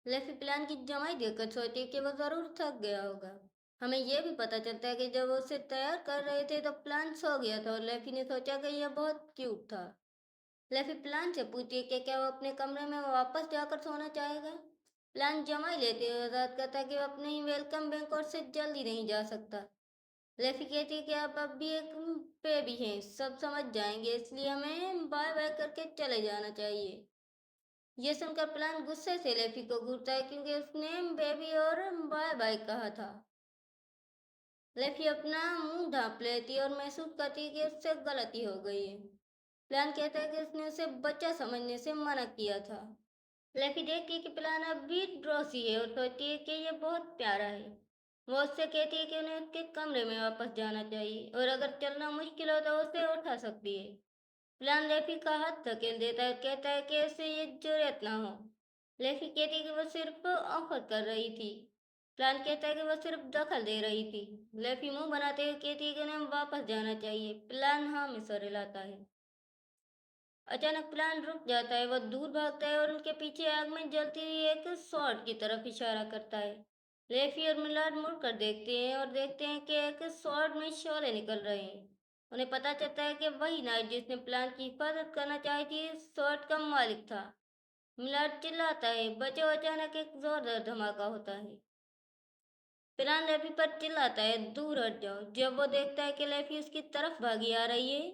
Leafy plan की जमाई देखकर सोची कि वो जरूर थक गया होगा। हमें यह भी पता चलता है कि जब वो उसे तैयार कर रहे थे तो प्लान सो गया था और लेफी ने सोचा कि यह बहुत क्यूट था। लेफी प्लान से पूछती है कि क्या वो अपने कमरे में वापस जाकर सोना चाहेगा। प्लान जमाई लेते हुए वजाहत करता है कि वो अपने ही वेलकम बैंकोर से जल्दी नहीं जा सकता। लेफी कहती है कि आप अब भी एक बेबी हैं, सब समझ जाएंगे, इसलिए हमें बाय बाय करके चले जाना चाहिए। ये सुनकर प्लान गुस्से से लेफी को घूरता है क्योंकि उसने बेबी और बाय बाय कहा था। लेफी अपना मुंह ढांप लेती है और महसूस करती है कि उससे गलती हो गई है। प्लान कहता है कि उसने उसे बच्चा समझने से मना किया था। लेफी देखती है कि प्लान अब भी ड्रॉसी है और सोचती है कि यह बहुत प्यारा है। वो उससे कहती है कि उन्हें उसके कमरे में वापस जाना चाहिए और अगर चलना मुश्किल हो तो उसे उठा सकती है। प्लान लेफी का हाथ धकेल देता है और कहता है कि उसे ये जरूरत ना हो। लेफी कहती है कि वो सिर्फ ऑफर कर रही थी। प्लान कहता है कि वो सिर्फ दखल दे रही थी। लेफी मुंह बनाते हुए कहती है कि उन्हें वापस जाना चाहिए। प्लान हाँ में सर हिलाता है। अचानक प्लान रुक जाता है, वो दूर भागता है और उनके पीछे आग में जलती हुई एक स्वॉर्ड की तरफ इशारा करता है। लेफी और मिलाड मुड़कर देखते हैं और देखते हैं कि एक स्वॉर्ड में शोले निकल रहे हैं। उन्हें पता चलता है कि वही नाइट जिसने प्लान की हिफाजत करना चाही थी, स्वॉर्ड का मालिक था। मिलाड चिल्लाता है, बचाओ! अचानक एक जोरदार धमाका होता है। प्लान लेफी पर चिल्लाता है, दूर हट जाओ! जब वो देखता है कि लेफी उसकी तरफ भागी आ रही है,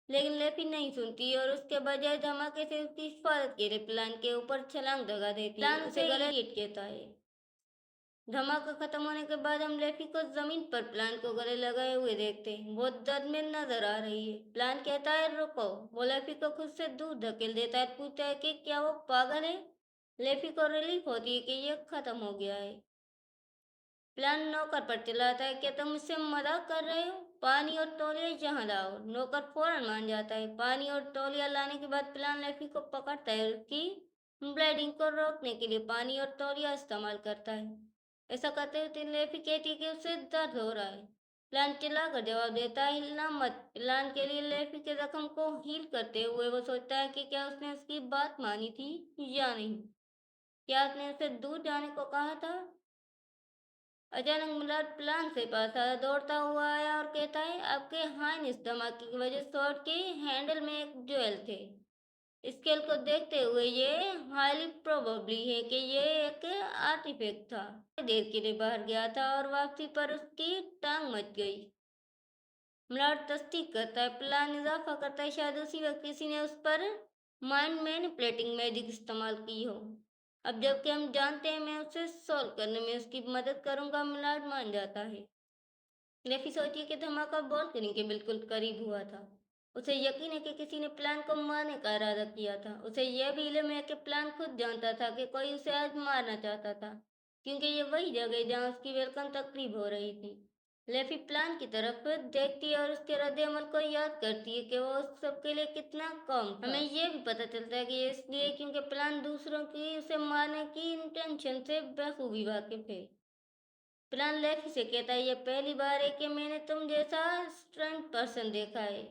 लेकिन लेफी नहीं सुनती और उसके बजाय धमाके से उसकी हिफाजत के लिए प्लान के ऊपर छलांग लगा देती है। प्लान उसे गले लटकेता है। धमाका खत्म होने के बाद हम लेफी को जमीन पर प्लान को गले लगाए हुए देखते हैं। वो दर्द में नजर आ रही है। प्लान कहता है, रुको! वो लेफी को खुद से दूर धकेल देता है, पूछता है कि क्या वो पागल है। लेफी को रिलीफ होती है कि यह खत्म हो गया है। प्लान नौकर पर चिल्लाता है, क्या तुम मुझसे मजाक कर रहे हो? पानी और तौलिया यहाँ लाओ। नौकर फौरन मान जाता है। पानी और तौलिया लाने के बाद प्लान लेफी को पकड़ता है और उसकी ब्लीडिंग को रोकने के लिए पानी और तौलिया इस्तेमाल करता है। ऐसा करते हुए लेफी कहती है कि उसे दर्द हो रहा है। प्लान चिल्लाकर जवाब देता है, हिलना मत! प्लान के लिए लेफी के जख्म को हील करते हुए वो सोचता है कि क्या उसने उसकी बात मानी थी या नहीं। क्या उसने उसे दूर जाने को कहा था? अचानक मिलर प्लान से पास आया, दौड़ता हुआ आया और कहता है, आपके हाइन इस धमाके की वजह शॉट के हैंडल में एक ज्वेल थे। स्केल को देखते हुए ये हाईली प्रोबेबली है कि ये एक आर्टिफैक्ट था। देर के लिए बाहर गया था और वापसी पर उसकी टांग मच गई। मिलर तस्दीक करता है, प्लान इजाफा करता है, शायद उसी वक्त किसी ने उस पर माइंड मैनिपुलेटिंग मैजिक इस्तेमाल की हो। अब जबकि हम जानते हैं मैं उसे सॉल्व करने में उसकी मदद करूंगा। मिलाड मान जाता है। लेफी सोची कि धमाका बालकनी के बिल्कुल करीब हुआ था। उसे यकीन है कि किसी ने प्लान को मारने का इरादा किया था। उसे यह भी इल्म है कि प्लान खुद जानता था कि कोई उसे आज मारना चाहता था, क्योंकि ये वही जगह है जहाँ उसकी वेलकम तकरीब हो रही थी। लेफी प्लान की तरफ देखती है और उसके रद्द-ए-अमल को याद करती है कि वो उस सबके लिए कितना कम था। हमें यह भी पता चलता है कि ये इसलिए क्योंकि प्लान दूसरों की उसे मारने की इंटेंशन से बखूबी वाकिफ है। प्लान लेफी से कहता है, ये पहली बार है कि मैंने तुम जैसा स्ट्रेंथ पर्सन देखा है।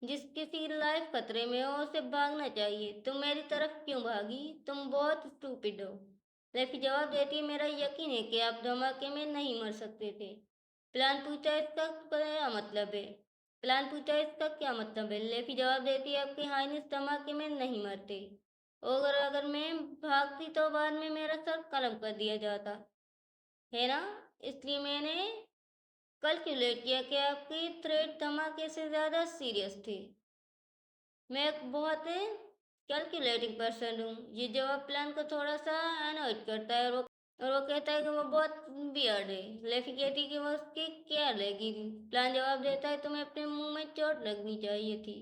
जिस किसी लाइफ खतरे में हो उसे भागना चाहिए। तुम मेरी तरफ क्यों भागी? तुम बहुत स्टूपिड हो। लेफी जवाब देती है, मेरा यकीन है कि आप धमाके में नहीं मर सकते थे। प्लान पूछा, इसका क्या मतलब है? प्लान पूछा, इसका क्या मतलब है? लेफी जवाब देती है, आपके हाइनेस धमाके में नहीं मरते। और अगर मैं भागती तो बाद में मेरा सर कलम कर दिया जाता है ना। इसलिए मैंने कैलकुलेट किया कि आपकी थ्रेट धमाके से ज़्यादा सीरियस थी। मैं एक बहुत कैलकुलेटिंग पर्सन हूँ। ये जवाब प्लान को थोड़ा सा अनॉयड करता है और वो कहता है कि वो बहुत वियर्ड है। लेफी कहती है कि वो उसकी केयर लेगी। प्लान जवाब देता है, तुम्हें अपने मुंह में चोट लगनी चाहिए थी।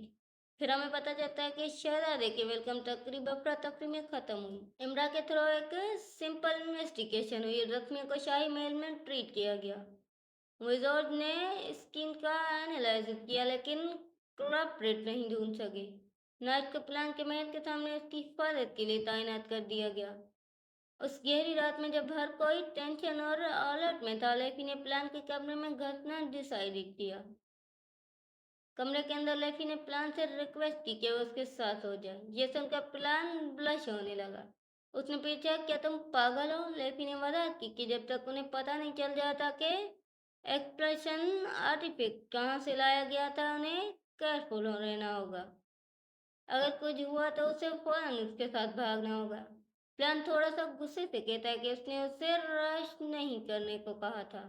फिर हमें पता चलता है कि शहजादे की वेलकम तकरीब अफरा तफरी में खत्म हुई। इमरा के थ्रू एक सिंपल इन्वेस्टिगेशन हुई। जख्मियों को शाही महल में ट्रीट किया गया। विजर्ड ने स्किन का एनालिसिस किया लेकिन कल्प्रिट नहीं ढूंढ सके। नाइट को प्लान के महल के सामने उसकी हिफाजत के लिए तैनात कर दिया गया। उस गहरी रात में जब हर कोई टेंशन और अलर्ट में था, लेफी ने प्लान के कमरे में घुसना डिसाइड किया। कमरे के अंदर लेफी ने प्लान से रिक्वेस्ट की कि वो उसके साथ हो जाए। ये सुनकर प्लान ब्लश होने लगा। उसने पूछा, क्या तुम पागल हो? लेफी ने वजह की कि जब तक उन्हें पता नहीं चल जाता कि एक्सप्रेशन आर्टिफैक्ट कहाँ से लाया गया था, उन्हें केयरफुल रहना होगा। अगर कुछ हुआ तो उसे फौरन उसके साथ भागना होगा। प्लान थोड़ा सा गुस्से से कहता है कि उसने उसे रश नहीं करने को कहा था।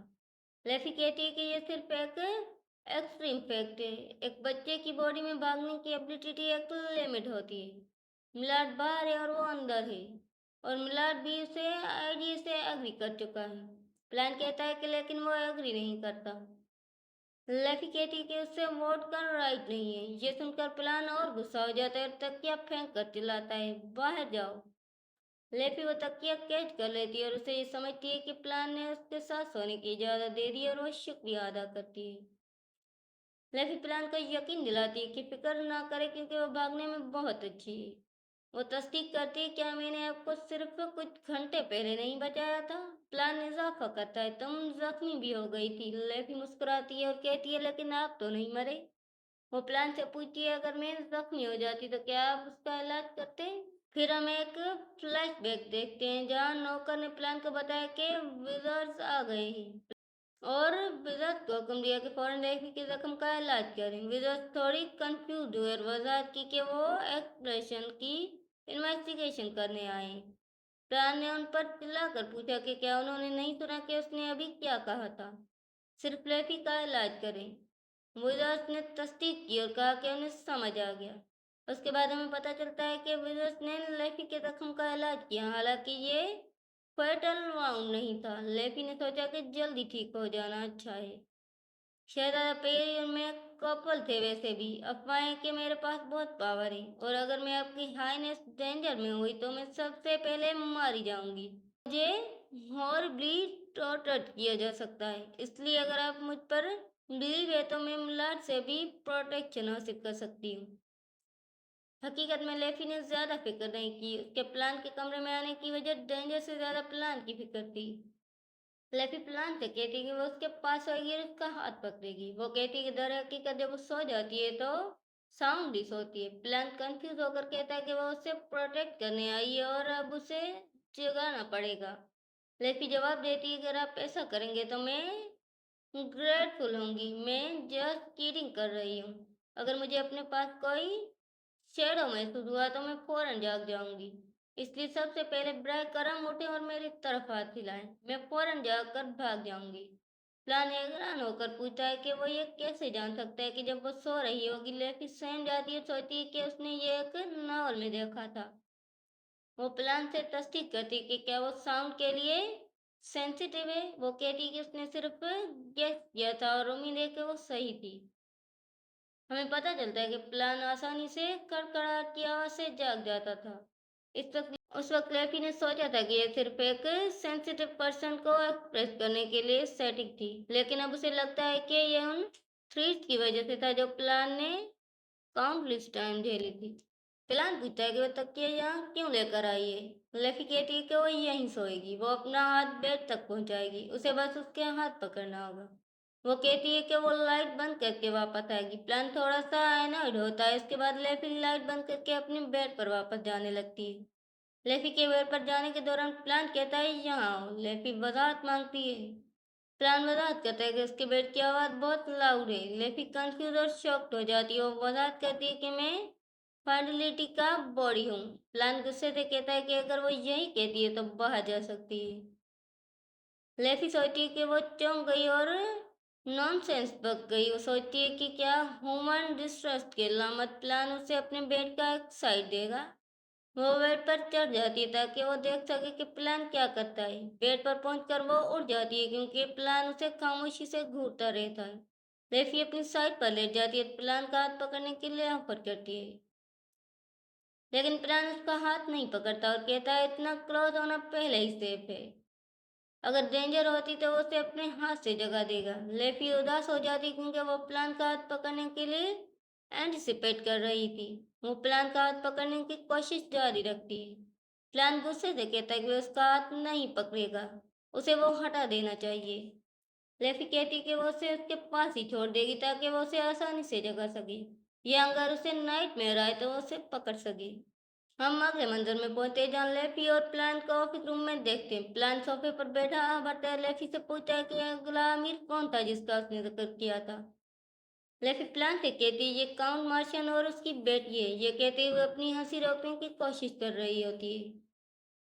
लेफी कहती है कि यह सिर्फ एक एक्सट्रीम फैक्ट है। एक बच्चे की बॉडी में भागने की एबिलिटी एक लिमिट होती है। मिलाड बाहर है और वो अंदर है, और मिलाड भी उसे आइडिया से एग्री कर चुका है। प्लान कहता है कि लेकिन वो एग्री नहीं करता। लेफी कहती है कि उससे वोट का राइट नहीं है। ये सुनकर प्लान और गुस्सा हो जाता है और तकिया फेंक कर चिल्लाता है, बाहर जाओ। लेफी वो तकिया कैच कर लेती है और उसे ये समझती है कि प्लान ने उसके साथ सोने की इजाजत दे दी, और वो शुक्रिया अदा करती है। लेफी प्लान को यकीन दिलाती है कि फिक्र ना करे क्योंकि वो भागने में बहुत अच्छी है। वो तस्दीक करती है, क्या मैंने आपको सिर्फ कुछ घंटे पहले नहीं बचाया था? प्लान इजाफा करता है, तुम जख्मी भी हो गई थी। लेफी मुस्कुराती है और कहती है, लेकिन आप तो नहीं मरे। वो प्लान से पूछती है, अगर मैं जख्मी हो जाती तो क्या आप उसका इलाज करते? फिर हम एक फ्लैशबैक देखते हैं जहाँ नौकर ने प्लान को बताया कि विजर्स आ गए हैं, और विजर्स को हुक्म दिया कि फौरन लेफी के जख्म का इलाज करें। विजर्स थोड़ी कंफ्यूज हुए और वजाहत की कि वो एक्सप्रेशन की इन्वेस्टिगेशन करने आए। प्राण ने उन पर चिल्लाकर पूछा कि क्या उन्होंने नहीं सुना कि उसने अभी क्या कहा था, सिर्फ लेफी का इलाज करें। विजर्स ने तस्दीक की और कहा कि उन्हें समझ आ गया। उसके बाद हमें पता चलता है कि विजर्स ने लेफी के जख्म का इलाज किया, हालांकि ये फेटल वाउंड नहीं था। लेफी ने सोचा कि जल्दी ठीक हो जाना अच्छा है। शहजादा पेरी और मैं कपल थे वैसे भी। अफवाहें कि मेरे पास बहुत पावर है, और अगर मैं आपकी हाईनेस डेंजर में हुई तो मैं सबसे पहले मारी जाऊंगी। मुझे हॉर्रिबली टॉर्चर किया जा सकता है, इसलिए अगर आप मुझ पर बिलीव है तो मैं मिलाड से भी प्रोटेक्शन हासिल कर सकती हूँ। हकीकत में लेफी ने ज्यादा फिक्र नहीं की। उसके प्लान के कमरे में आने की वजह डेंजर से ज्यादा प्लान की फिक्र थी। लेफी प्लान से कहती कि वो उसके पास आएगी और उसका हाथ पकड़ेगी। वो कहती कि दर हकीकत जब वो सो जाती है तो साउंडली सोती है। प्लान कंफ्यूज होकर कहता है कि वो उसे प्रोटेक्ट करने आई है और अब उसे जगाना पड़ेगा। लेफी जवाब देती है कि अगर आप ऐसा करेंगे तो मैं ग्रेटफुल होंगी। मैं जस्ट किडिंग कर रही हूँ। अगर मुझे अपने पास कोई शैडो महसूस हुआ तो मैं फौरन जाग जाऊंगी। इसलिए सबसे पहले ब्रैक करम उठे और मेरी तरफ हाथ हिलाएं। मैं फौरन जाकर भाग जाऊंगी। प्लान हैरान होकर पूछता है कि वो ये कैसे जान सकता है कि जब वो सो रही होगी। लेकिन सहम जाती है, सोचती है कि उसने ये एक नॉवल में देखा था। वो प्लान से तस्दीक करती कि क्या वो साउंड के लिए सेंसिटिव है। वो कहती कि उसने सिर्फ गेस किया था और उम्मीद है कि वो सही थी। हमें पता चलता है कि प्लान आसानी से कड़कड़ाहट की आवाज से जाग जाता था। उस वक्त लेफी ने सोचा था कि यह सिर्फ एक सेंसिटिव पर्सन को एक्सप्रेस करने के लिए सेटिंग थी, लेकिन अब उसे लगता है कि यह उन थ्रीट की वजह से था जो प्लान ने काउंटलेस टाइम झेली थी। प्लान पूछता है कि वो तकिया यहाँ क्यों लेकर आई है। लेफी कहती है कि वो यहीं सोएगी। वो अपना हाथ बेड तक पहुंचाएगी, उसे बस उसके हाथ पकड़ना होगा। वो कहती है कि वो लाइट बंद करके वापस आएगी। प्लान थोड़ा सा एनॉयड होता है। इसके बाद लेफी लाइट बंद करके अपने बेड पर वापस जाने लगती है। लेफी के बेड पर जाने के दौरान प्लान कहता है, यहाँ आओ। लेफी वजाहत मांगती है। प्लान वजाहत करता है कि उसके बेड की आवाज़ बहुत लाउड है। लेफी कंफ्यूज और शॉक्ड हो जाती है। वो वजाहत करती है कि मैं फाइनलिटी का बॉडी हूँ। प्लान गुस्से से कहता है कि अगर वो यही कहती है तो बाहर जा सकती है। लेफी सोचती है कि वो चौंक गई और नॉनसेंस बक गई। वो सोचती है कि क्या ह्यूमन डिस्ट्रस्ट के लामत प्लान उसे अपने बेड का एक साइड देगा। वो बेड पर चढ़ जाती है ताकि वो देख सके कि प्लान क्या करता है। बेड पर पहुंचकर वो उठ जाती है क्योंकि प्लान उसे खामोशी से घूरता रहता है। लेफी अपनी साइड पर लेट जाती है, प्लान का हाथ पकड़ने के लिए ऑफर करती है, लेकिन प्लान उसका हाथ नहीं पकड़ता और कहता है, इतना क्लोज होना पहले ही सेफ है। अगर डेंजर होती तो वो उसे अपने हाथ से जगा देगा। लेफी उदास हो जाती क्योंकि वो प्लान का हाथ पकड़ने के लिए एंटिसिपेट कर रही थी। वो प्लान का हाथ पकड़ने की कोशिश जारी रखती है। प्लान गुस्से से कहता है कि वो उसका हाथ नहीं पकड़ेगा, उसे वो हटा देना चाहिए। लेफी कहती कि वो उसे उसके पास ही छोड़ देगी ताकि वो उसे आसानी से जगा सके, या अगर उसे नाइट में आए तो वो उसे पकड़ सके। हम अगले मंजर में पहुंचते हैं जहाँ लेफी और प्लान को ऑफिस रूम में देखते हैं। प्लान सोफे पर बैठा बर्ता है। लेफी से पूछता है कि अगला अमीर कौन था जिसका उसने जिक्र किया था। लेफी प्लान से कहती है ये काउंट मार्शन और उसकी बेटी है। ये कहते हुए अपनी हंसी रोकने की कोशिश कर रही होती है।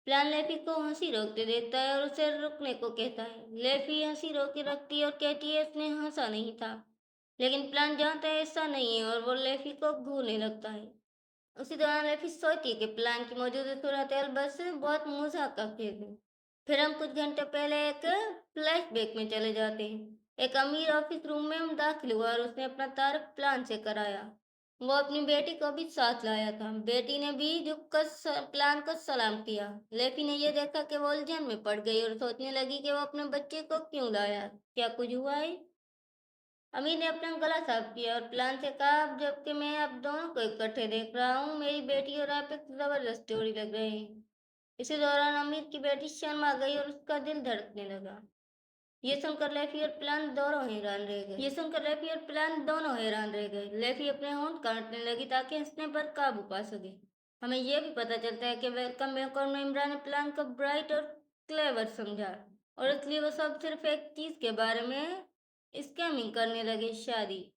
प्लान लेफी को हंसी रोकते देखता है और उसे रुकने को कहता है। लेफी हंसी रोके रखती है और कहती है उसने हंसा नहीं था। लेकिन प्लान जानता है ऐसा नहीं है और वो लेफी को घूरने लगता है। उसी दौरान लेफी सोचती है कि प्लान की मौजूदा सूरत हाल बस बहुत मजाक का खेल है। फिर हम कुछ घंटे पहले एक फ्लैशबैक में चले जाते हैं। एक अमीर ऑफिस रूम में दाखिल हुआ और उसने अपना तारुफ प्लान से कराया। वो अपनी बेटी को भी साथ लाया था। बेटी ने भी झुककर प्लान को सलाम किया। लेफी ने यह देखा कि वो उलझन में पड़ गई और सोचने लगी कि वो अपने बच्चे को क्यों लाया। क्या कुछ हुआ है? अमीर ने अपना गला साफ किया और प्लान से कहा, अब जबकि मैं आप दोनों को इकट्ठे देख रहा हूँ, मेरी बेटी और आप एक जबरदस्त जोड़ी लग रहे हैं। इसी दौरान अमीर की बेटी शर्मा गई और उसका दिल धड़कने लगा। ये सुनकर लेफी और प्लान दोनों हैरान रह गए। लेफी अपने होंठ काटने लगी ताकि हंसने पर काबू पा सके। हमें यह भी पता चलता है कि वेलकम बैक में इमरान ने प्लान को ब्राइट और क्लेवर समझा और इसलिए वो सब सिर्फ एक चीज के बारे में स्कैमिंग करने लगे, शादी।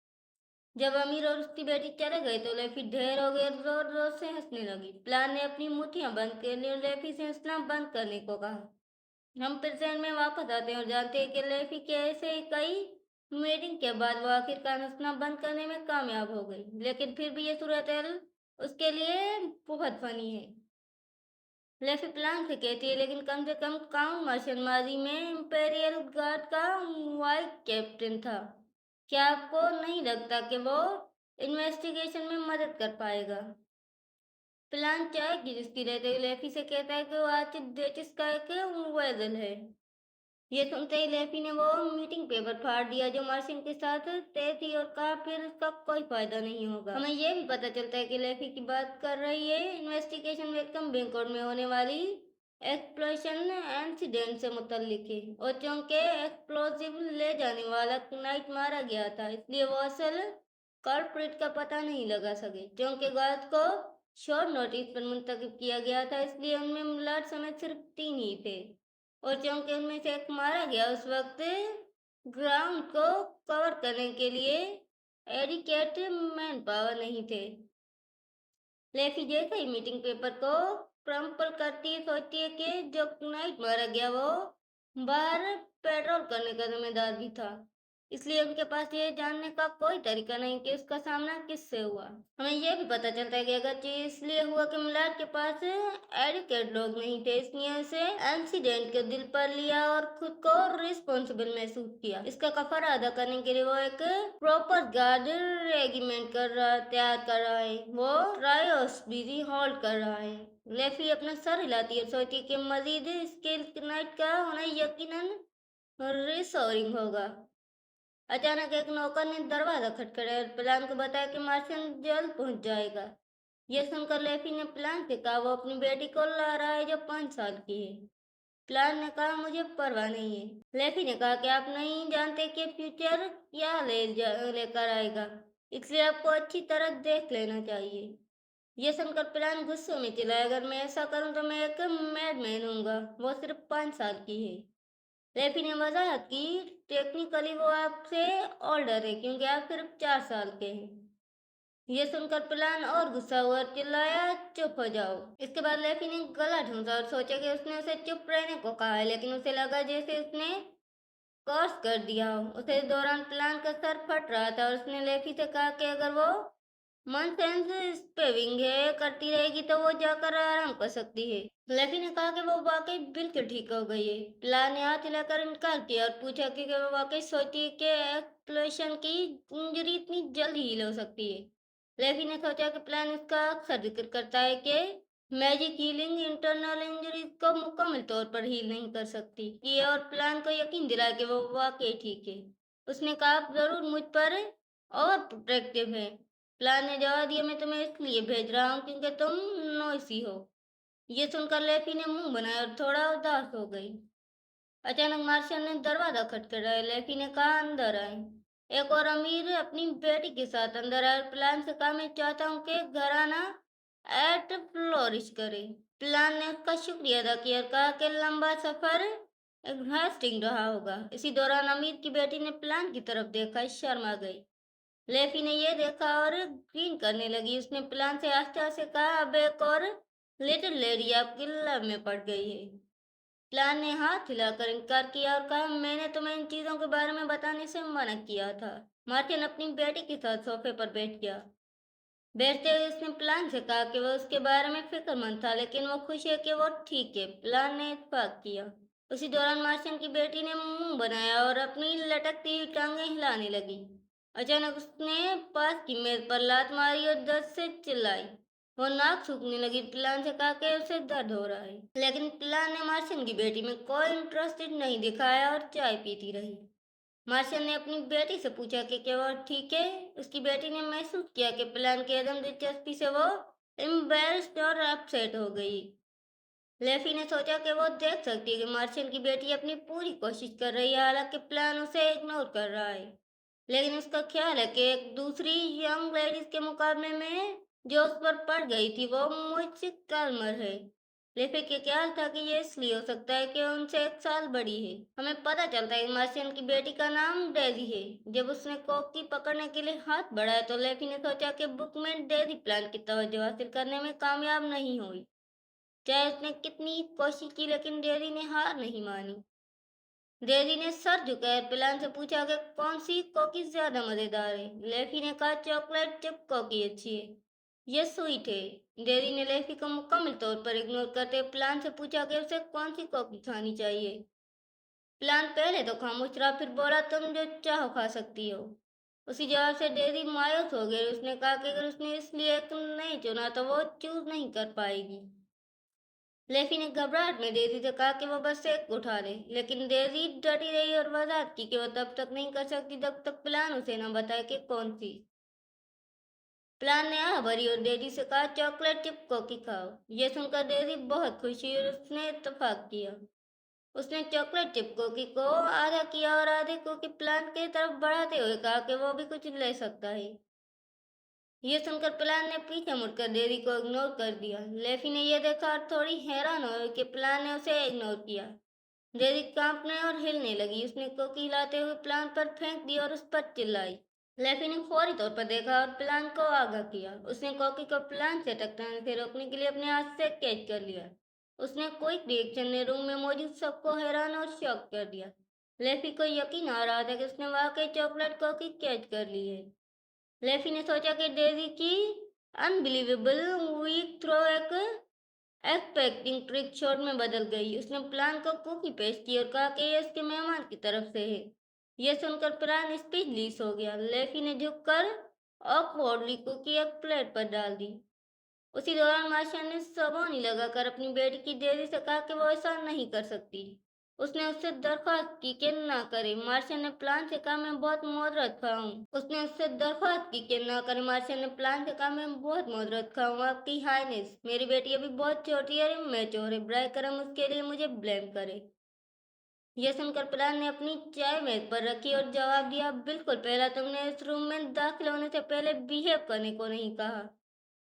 जब अमीर और उसकी बेटी चले गए तो लेफी ढेर हो गई और जोर जोर से हंसने लगी। प्लान ने अपनी मुट्ठियां बंद कर ली और लेफी से हंसना बंद करने को कहा। हम प्रेजेंट में वापस आते हैं और जानते हैं कि लेफी के ऐसे ही कई मीटिंग के बाद वो आखिरकार हंसना बंद करने में कामयाब हो गई। लेकिन फिर भी ये सूरत उसके लिए बहुत फनी है। लेफी प्लान से कहती है, लेकिन कम से कम काउंट मार्शल माजी में इंपेरियल गार्ड का वाइस कैप्टन था। क्या आपको नहीं लगता कि वो इन्वेस्टिगेशन में मदद कर पाएगा? प्लान चाय की जिसकी रहते लेफी से कहता है कि वो आतिफ डेटिस का एक वेजल है। ये सुनते ही लेफी ने वो मीटिंग पेपर फाड़ दिया जो मार्शिन के साथ तय थी और कहा फिर उसका कोई फायदा नहीं होगा। हमें ये भी पता चलता है कि लेफी की बात कर रही है इन्वेस्टिगेशन वेलकम बैंकोट में होने वाली एक्सप्लोशन इंसिडेंट से मुतल्लिक है और चूंकि एक्सप्लोसिव ले जाने वाला नाइट मारा गया था, इसलिए वो असल कल्प्रिट का पता नहीं लगा सके। चूंकि गार्ड को शॉर्ट नोटिस पर मुंतकिब किया गया था, इसलिए उनमें मुलाट समेत सिर्फ 3 ही थे और चूंकि उनमें से एक मारा गया, उस वक्त ग्राउंड को कवर करने के लिए एडिकेट मैन पावर नहीं थे। लेफी जैसे ही मीटिंग पेपर को क्रम्पल करती है, सोचती है कि जो नाइट मारा गया वो बाहर पेट्रोल करने का जिम्मेदार भी था, इसलिए उनके पास ये जानने का कोई तरीका नहीं कि उसका सामना किससे हुआ। हमें यह भी पता चलता है कि अगर चीज इसलिए हुआ कि मिलाड के पास एडुकेट लोग नहीं थे, इसलिए उसे इंसिडेंट को दिल पर लिया और खुद को रिस्पॉन्सिबल महसूस किया। इसका कफारा अदा करने के लिए वो एक प्रॉपर गार्ड रेगिमेंट तैयार कर रहा है। वो ट्रायोस बिजी होल्ड कर रहा है। लेफी अपना सर हिलाती है, सोचती है कि मजीद स्किल नाइट का होना यकीनन रिसोरिंग होगा। अचानक एक नौकर ने दरवाजा खटखटाया और प्लान को बताया कि मार्शन जल्द पहुंच जाएगा। यह सुनकर लेफी ने प्लान से कहा वो अपनी बेटी को ला रहा है जो 5 साल की है। प्लान ने कहा मुझे परवाह नहीं है। लेफी ने कहा कि आप नहीं जानते कि फ्यूचर क्या लेकर आएगा, इसलिए आपको अच्छी तरह देख लेना चाहिए। यह सुनकर प्लान गुस्से में चिल्लाया, अगर मैं ऐसा करूं तो मैं एक मैडमैन हूंगा। वो सिर्फ 5 साल की है। लेफी ने वजाहत की, टेक्निकली वो आपसे ओल्डर है क्योंकि आप सिर्फ 4 साल के हैं। ये सुनकर प्लान और गुस्सा हुआ और चिल्लाया, चुप हो जाओ। इसके बाद लेफी ने गला ढूंढा और सोचा कि उसने उसे चुप रहने को कहा है, लेकिन उसे लगा जैसे उसने क्रॉस कर दिया हो। उसे दौरान प्लान का सर फट रहा था और उसने लेफी से कहा कि अगर वो मन सेंस स्पेविंग है करती रहेगी तो वो जाकर आराम कर सकती है। लेफी ने कहा कि वो वाकई बिल्कुल ठीक हो गई है। प्लान ने हाथ हिलाकर इनकार किया और पूछा कि वो वाकई सोचती है कि एक्सप्लोशन की इंजरी इतनी जल्द हील हो सकती है। लेफी ने सोचा कि प्लान इसका अक्सर जिक्र करता है कि मैजिक हीलिंग इंटरनल इंजरीज को मुकम्मल तौर पर हील नहीं कर सकती। ये और प्लान को यकीन दिलाया कि वो वाकई ठीक है। उसने कहा, आप जरूर मुझ पर और प्रोटेक्टिव है। प्लान ने जवाब दिया, मैं तुम्हें इसलिए भेज रहा हूँ क्योंकि तुम नोइसी हो। ये सुनकर लेफी ने मुंह बनाया और थोड़ा उदास हो गई। अचानक मार्शल ने दरवाजा खटखटाया। लेफी ने कहा, अंदर आए। एक और अमीर अपनी बेटी के साथ अंदर आया और प्लान से कहा, मैं चाहता हूँ कि घर आना एट फ्लोरिश करे। प्लान ने उसका शुक्रिया अदा किया और कहा कि लंबा सफर एग्जॉस्टिंग रहा होगा। इसी दौरान अमीर की बेटी ने प्लान की तरफ देखा, शर्मा गई। लेफी ने यह देखा और ग्रीन करने लगी। उसने प्लान से आस्ते आस्ते कहा, अब एक और लिटिल लेडी आपकी लव में पड़ गई है। प्लान ने हाथ हिलाकर इनकार किया और कहा, मैंने तुम्हें इन चीजों के बारे में बताने से मना किया था। मार्टिन अपनी बेटी के साथ सोफे पर बैठ गया। बैठते हुए उसने प्लान से कहा कि वह उसके बारे में फिक्रमंद था, लेकिन वो खुश है कि वो ठीक है। प्लान ने इत्तेफाक किया। उसी दौरान मार्शन की बेटी ने मुंह बनाया और अपनी लटकती हुई टांगें हिलाने लगी। अचानक उसने पास की मेज पर लात मारी और दर्द से चिल्लाई। वो नाक सूखने लगी। प्लान से कहा कि उसे दर्द हो रहा है, लेकिन प्लान ने मार्शन की बेटी में कोई इंटरेस्टेड नहीं दिखाया और चाय पीती रही। मार्शल ने अपनी बेटी से पूछा कि क्या वो ठीक है। उसकी बेटी ने महसूस किया कि प्लान की अदम दिलचस्पी से वो एम्बेरस्ड और अपसेट हो गई। लेफी ने सोचा कि वो देख सकती है कि मार्शल की बेटी अपनी पूरी कोशिश कर रही है, हालांकि प्लान उसे इग्नोर कर रहा है। लेकिन उसका ख्याल है कि एक दूसरी यंग लेडीज के मुकाबले में जो उस पर पड़ गई थी वो मुझसे कलमर है। लेफे के ख्याल था कि ये इसलिए हो सकता है कि उनसे 1 साल बड़ी है। हमें पता चलता है कि मार्शियन की बेटी का नाम डेजी है। जब उसने कोकी पकड़ने के लिए हाथ बढ़ाया तो लेफी ने सोचा कि बुकमैन डेजी प्लान की तवज्जो हासिल करने में कामयाब नहीं हुई। चाहे उसने कितनी कोशिश की, लेकिन डेजी ने हार नहीं मानी। डेजी ने सर झुकाकर प्लान से पूछा कि कौन सी कोकी ज्यादा मजेदार है। लेफी ने कहा, चॉकलेट चिप कोकी अच्छी है, ये स्वीट है। डेजी ने लेफी को मुकम्मल तौर पर इग्नोर करते प्लान से पूछा कि उसे कौन सी कॉफी खानी चाहिए। प्लान पहले तो खामोश रहा, फिर बोला, तुम जो चाहो खा सकती हो। उसी जवाब से डेजी मायूस हो गई। उसने कहा कि अगर उसने इसलिए एक नहीं चुना तो वो चूज नहीं कर पाएगी। लेफी ने घबराहट में डेजी से कहा कि वो बस एक उठा ले, लेकिन डेजी डटी रही और वजह की कि वो तब तक नहीं कर सकती जब तक प्लान उसे न बताए कि कौन सी। प्लान ने आह भरी और डेजी से कहा, चॉकलेट चिप कुकी खाओ। यह सुनकर डेजी बहुत खुश हुई और उसने इत्तेफाक किया। उसने चॉकलेट चिप कुकी को आधा किया और आधे कुकी प्लान की तरफ बढ़ाते हुए कहा कि वो भी कुछ ले सकता है। यह सुनकर प्लान ने पीछे मुड़कर डेजी को इग्नोर कर दिया। लेफी ने यह देखा और थोड़ी हैरान हो कि प्लान ने उसे इग्नोर किया। डेजी कांपने और हिलने लगी। उसने कुकी हिलाते हुए प्लान पर फेंक दी और उस पर चिल्लाई। लेफी ने फौरी तौर पर देखा और प्लान को आगाह किया। उसने कॉकी को प्लान से टकराने से रोकने के लिए अपने हाथ से कैच कर लिया। उसने क्विक रिएक्शन ने रूम में मौजूद सबको हैरान और शॉक कर दिया। लेफी को यकीन आ रहा था कि उसने वाकई चॉकलेट कॉकी कैच कर ली है। लेफी ने सोचा कि डेजी की अनबिलीवेबल वीक थ्रो एक एक्सपेक्टिंग ट्रिक शॉट में बदल गई। उसने प्लान को कुकी पेश की और कहा कि यह उसके मेहमान की तरफ से है। यह सुनकर प्लान स्पीचलेस हो गया। लेफी ने झुककर ऑकवर्डली कुकी एक प्लेट पर डाल दी। उसी दौरान मार्शल ने सबोनी लगाकर अपनी बेटी की डेजी से कहा कि वो ऐसा नहीं कर सकती। उसने उससे दरख्वास्त की कि ना करे। मार्शल ने प्लान से कहा, मैं बहुत मोहरत खा हूँ। उसने उससे दरख्वास्त की कि ना करे। मार्शल ने प्लान से कहा, मैं बहुत मोहरत खा हूँ आपकी हाईनेस, मेरी बेटी अभी बहुत छोटी है और इमेच्योर है। ब्राय करम उसके लिए मुझे ब्लेम करे। यह सुनकर प्लान ने अपनी चाय मेज पर रखी और जवाब दिया, बिल्कुल। पहला, तुमने इस रूम में दाखिल होने से पहले बिहेव करने को नहीं कहा।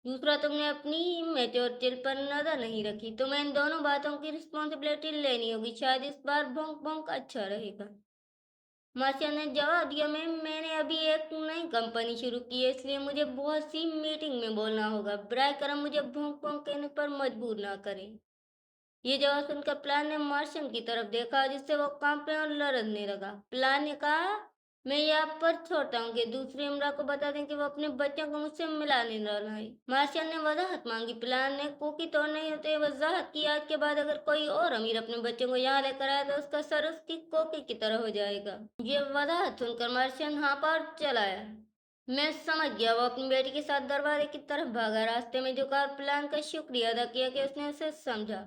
दूसरा, तुमने अपनी मेच्योर चिल पर नजर नहीं रखी। तुम्हें इन दोनों बातों की रिस्पॉन्सिबिलिटी लेनी होगी। शायद इस बार भोंक भोंक अच्छा रहेगा। मार्शिया ने जवाब दिया, मैंने अभी एक नई कंपनी शुरू की है, इसलिए मुझे बहुत सी मीटिंग में बोलना होगा। ब्राय करम मुझे भोंक भोंक कहने पर मजबूर ना करें। ये जवाब सुनकर प्लान ने मार्शन की तरफ देखा, जिससे वो कांपने और लड़ने लगा। प्लान ने कहा, मैं ये आप पर छोड़ता हूँ कि दूसरी इमरा को बता दें कि वो अपने बच्चों को मुझसे मिलाने न लाए। मार्शन ने वजाहत मांगी। प्लान ने कुकी तोड़ने होते वजाहत की, आज के बाद अगर कोई और अमीर अपने बच्चों को यहाँ लेकर आया तो उसका सर उसकी कोकी की तरह हो जाएगा। ये वजाहत सुनकर मार्शन हाँफा और चलाया। मैं समझ गया। वो अपनी बेटी के साथ दरवाजे की तरफ भागा। रास्ते में झुका और प्लान का शुक्रिया अदा किया कि उसने उसे समझा।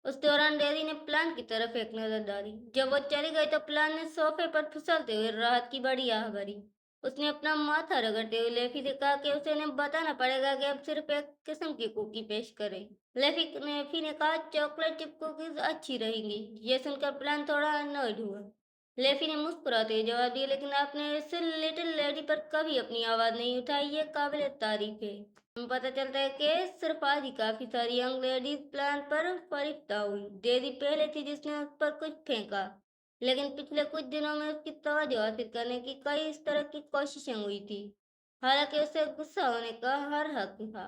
उस दौरान डेजी ने प्लान की तरफ एक नजर डाली। जब वो चली गई तो प्लान ने सोफे पर फिसलते हुए राहत की बड़ी आह भरी। उसने अपना माथा रगड़ते हुए लेफी से कहा कि उसे इन्हें बताना पड़ेगा कि अब सिर्फ एक किस्म की कुकी पेश करे। लेफी ने कहा, चॉकलेट चिप कुकीज अच्छी रहेंगी। यह सुनकर प्लान थोड़ा अनॉयड हुआ। लेफी ने मुस्कुराते हुए जवाब दिया, लेकिन आपने इस लिटिल लेडी पर कभी अपनी आवाज नहीं उठाई, ये काबिल तारीफ है। हमें पता चलता है कि सिर्फ आज ही काफी सारी यंग लेडीज प्लान पर फरिश्ता हुई। डेजी पहले थी जिसने उस पर कुछ फेंका, लेकिन पिछले कुछ दिनों में उसकी तवज्जो हासिल करने की कई इस तरह की कोशिशें हुई थी। हालांकि उसे गुस्सा होने का हर हक था।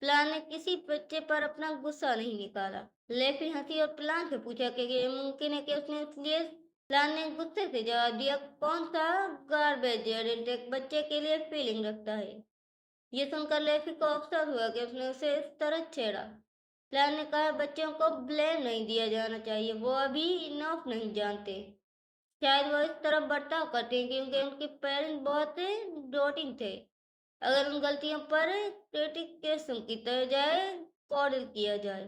प्लान ने किसी बच्चे पर अपना गुस्सा नहीं निकाला। लेफी हंसी और प्लान से पूछा कि ये मुमकिन है कि उसने इसलिए। प्लान ने गुस्से से जवाब दिया, कौन सा गार्बेज एडेंट एक बच्चे के लिए फीलिंग रखता है। ये सुनकर लेफी को अफसोस हुआ कि उसने उसे इस तरह छेड़ा। प्लान ने कहा, बच्चों को ब्लेम नहीं दिया जाना चाहिए, वो अभी इनफ नहीं जानते। शायद वो इस तरह बर्ताव करते हैं क्योंकि उनके पेरेंट्स बहुत डोटिंग थे। अगर उन गलतियों पर क्रिटिकेशन की तरह जाए, कॉडल किया जाए।